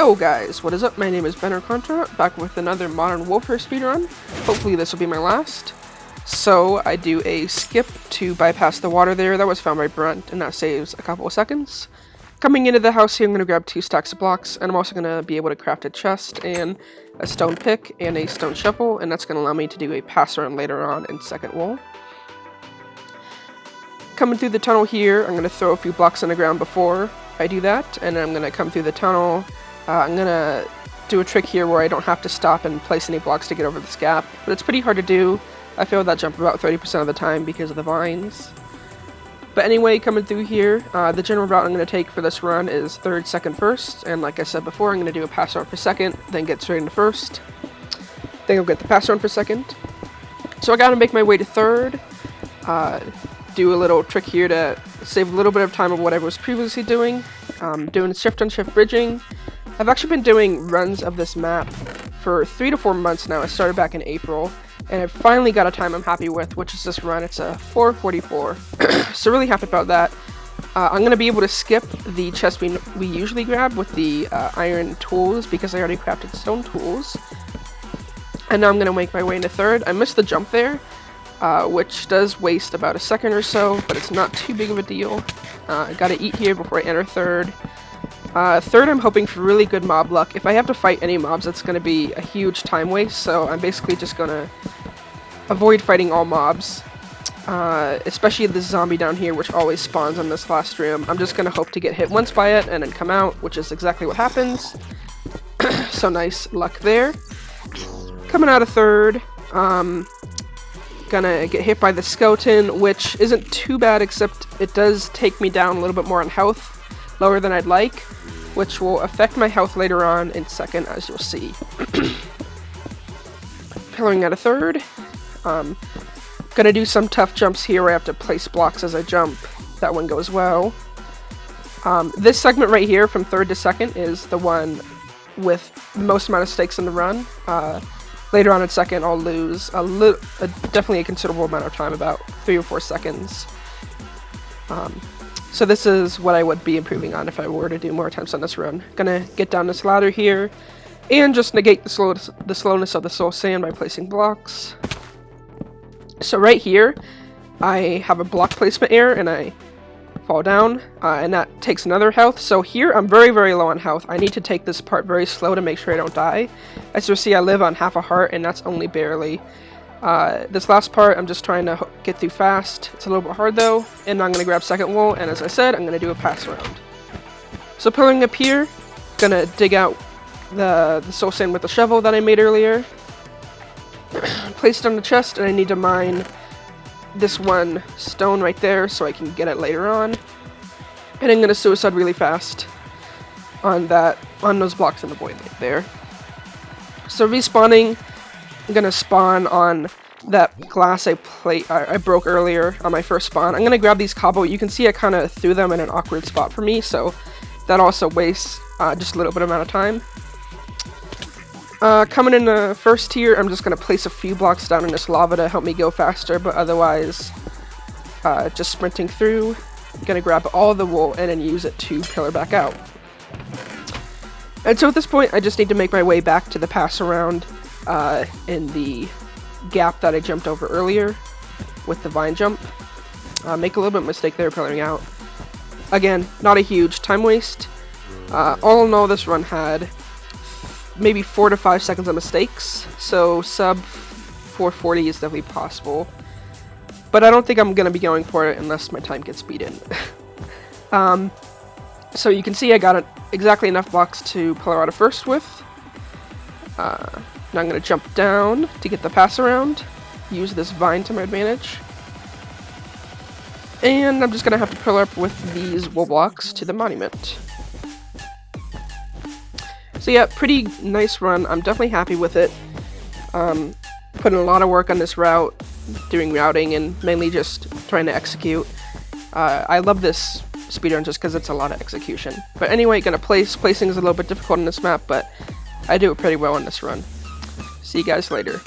Yo guys, what is up? My name is Contranaut, back with another modern Woolfare speedrun. Hopefully this will be my last. So I do a skip to bypass the water there. That was found by Brunt, and that saves a couple of seconds. Coming into the house here, I'm going to grab 2 stacks of blocks, and I'm also going to be able to craft a chest and a stone pick and a stone shovel, and that's going to allow me to do a pass around later on in second wool. Coming through the tunnel here, I'm going to throw a few blocks on the ground before I do that, and then I'm going to come through the tunnel. I'm going to do a trick here where I don't have to stop and place any blocks to get over this gap, but it's pretty hard to do. I fail that jump about 30% of the time because of the vines. But anyway, coming through here, the general route I'm going to take for this run is 3rd, 2nd, 1st, and like I said before, I'm going to do a pass around for 2nd, then get straight into 1st. Then I'll get the pass around for 2nd. So I got to make my way to 3rd, do a little trick here to save a little bit of time of what I was previously doing, doing shift-on-shift bridging. I've actually been doing runs of this map for 3 to 4 months now. I started back in April, and I finally got a time I'm happy with, which is this run. It's a 4:44, so really happy about that. I'm going to be able to skip the chest we usually grab with the iron tools because I already crafted stone tools. And now I'm going to make my way into 3rd. I missed the jump there, which does waste about a second or so, but it's not too big of a deal. I gotta eat here before I enter 3rd. 3rd, I'm hoping for really good mob luck. If I have to fight any mobs, it's going to be a huge time waste, so I'm basically just going to avoid fighting all mobs. Especially the zombie down here, which always spawns on this last room. I'm just going to hope to get hit once by it and then come out, which is exactly what happens. So nice luck there. Coming out of 3rd, gonna get hit by the skeleton, which isn't too bad, except it does take me down a little bit more on health, lower than I'd like, which will affect my health later on in 2nd, as you'll see. Pillaring out of 3rd, gonna do some tough jumps here where I have to place blocks as I jump. That one goes well. This segment right here from 3rd to 2nd is the one with the most amount of stakes in the run. Later on in 2nd, I'll lose definitely a considerable amount of time, about 3 or 4 seconds. So this is what I would be improving on if I were to do more attempts on this run. Gonna get down this ladder here, and just negate the slowness of the soul sand by placing blocks. So right here, I have a block placement error, and I fall down, and that takes another health. So here I'm very, very low on health. I need to take this part very slow to make sure I don't die. As you'll see, I live on half a heart, and that's only barely. This last part, I'm just trying to get through fast. It's a little bit hard though, and I'm going to grab 2nd wool, and as I said, I'm going to do a pass around. So pulling up here, going to dig out the soul sand with the shovel that I made earlier. Place it on the chest, and I need to mine this one stone right there so I can get it later on. And I'm going to suicide really fast on those blocks in the void right there. So respawning, I'm going to spawn on that glass I broke earlier on my first spawn. I'm going to grab these cobble. You can see I kind of threw them in an awkward spot for me, so that also wastes just a little bit amount of time. Coming in the 1st here, I'm just going to place a few blocks down in this lava to help me go faster, but otherwise, just sprinting through. I'm going to grab all the wool and then use it to pillar back out. And so at this point, I just need to make my way back to the pass around in the gap that I jumped over earlier with the vine jump. Make a little bit of mistake there pillaring out. Again, not a huge time waste. All in all, this run had maybe 4 to 5 seconds of mistakes, so sub 440 is definitely possible. But I don't think I'm going to be going for it unless my time gets beaten. So you can see I got exactly enough blocks to pillar out of 1st with. Now I'm going to jump down to get the pass around, use this vine to my advantage. And I'm just going to have to pillar up with these wool blocks to the monument. So yeah, pretty nice run. I'm definitely happy with it. Putting a lot of work on this route, doing routing, and mainly just trying to execute. I love this speedrun just because it's a lot of execution. But anyway, placing is a little bit difficult in this map, but I do it pretty well in this run. See you guys later.